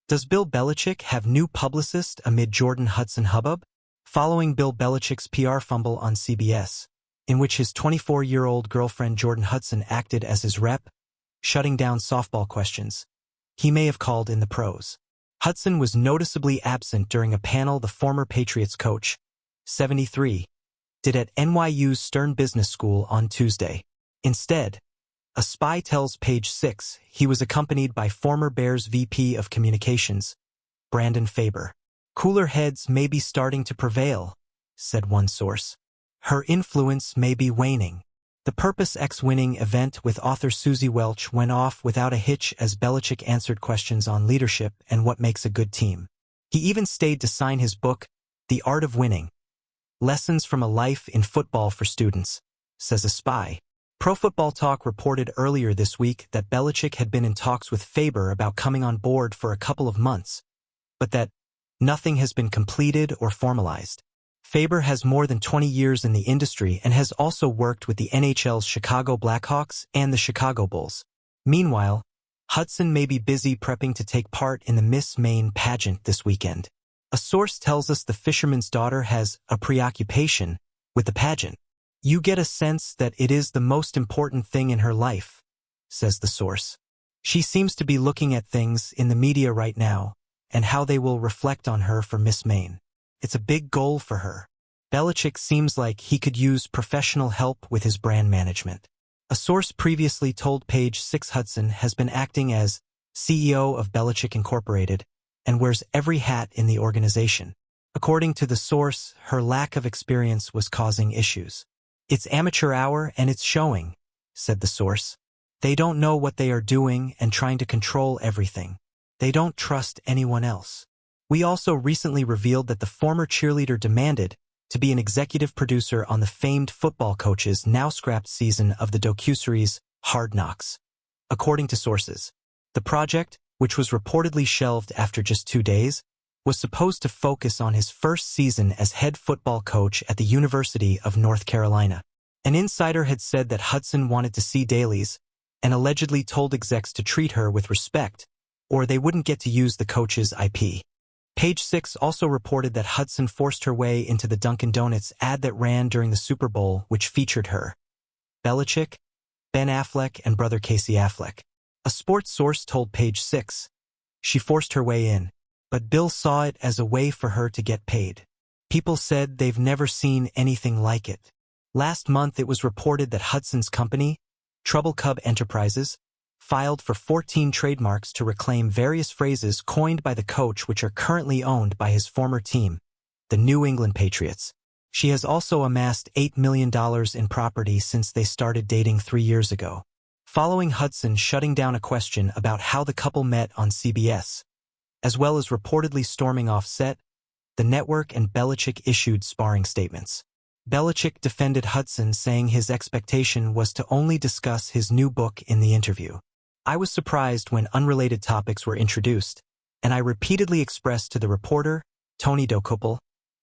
Does Bill Belichick have new publicist amid Jordon Hudson hubbub? Following Bill Belichick's PR fumble on CBS, in which his 24-year-old girlfriend Jordon Hudson acted as his rep, shutting down softball questions, he may have called in the pros. Hudson was noticeably absent during a panel the former Patriots coach, 73, did at NYU's Stern Business School on Tuesday. Instead, a spy tells Page 6 he was accompanied by former Bears VP of Communications, Brandon Faber. Cooler heads may be starting to prevail, said one source. Her influence may be waning. The Purpose X winning event with author Susie Welch went off without a hitch as Belichick answered questions on leadership and what makes a good team. He even stayed to sign his book, The Art of Winning: Lessons from a Life in Football for Students, says a spy. Pro Football Talk reported earlier this week that Belichick had been in talks with Faber about coming on board for a couple of months, but that nothing has been completed or formalized. Faber has more than 20 years in the industry and has also worked with the NHL's Chicago Blackhawks and the Chicago Bulls. Meanwhile, Hudson may be busy prepping to take part in the Miss Maine pageant this weekend. A source tells us the fisherman's daughter has a preoccupation with the pageant. You get a sense that it is the most important thing in her life, says the source. She seems to be looking at things in the media right now and how they will reflect on her for Miss Maine. It's a big goal for her. Belichick seems like he could use professional help with his brand management. A source previously told Page 6 Hudson has been acting as CEO of Belichick Incorporated and wears every hat in the organization. According to the source, her lack of experience was causing issues. It's amateur hour and it's showing, said the source. They don't know what they are doing and trying to control everything. They don't trust anyone else. We also recently revealed that the former cheerleader demanded to be an executive producer on the famed football coach's now-scrapped season of the docuseries Hard Knocks. According to sources, the project, which was reportedly shelved after just 2 days, was supposed to focus on his first season as head football coach at the University of North Carolina. An insider had said that Hudson wanted to see dailies and allegedly told execs to treat her with respect, or they wouldn't get to use the coach's IP. Page 6 also reported that Hudson forced her way into the Dunkin' Donuts ad that ran during the Super Bowl, which featured her, Belichick, Ben Affleck, and brother Casey Affleck. A sports source told Page 6 she forced her way in, but Bill saw it as a way for her to get paid. People said they've never seen anything like it. Last month it was reported that Hudson's company, Trouble Cub Enterprises, filed for 14 trademarks to reclaim various phrases coined by the coach which are currently owned by his former team, the New England Patriots. She has also amassed $8 million in property since they started dating 3 years ago. Following Hudson shutting down a question about how the couple met on CBS, as well as reportedly storming off set, the network and Belichick issued sparring statements. Belichick defended Hudson, saying his expectation was to only discuss his new book in the interview. I was surprised when unrelated topics were introduced, and I repeatedly expressed to the reporter, Tony Dokuppel,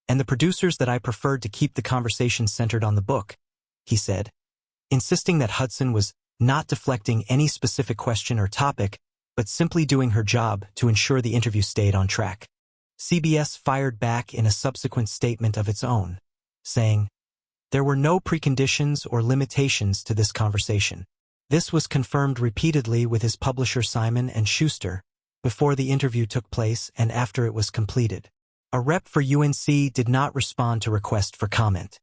and the producers that I preferred to keep the conversation centered on the book, he said, insisting that Hudson was not deflecting any specific question or topic, but simply doing her job to ensure the interview stayed on track. CBS fired back in a subsequent statement of its own, saying, "There were no preconditions or limitations to this conversation." This was confirmed repeatedly with his publisher Simon & Schuster before the interview took place and after it was completed. A rep for UNC did not respond to request for comment.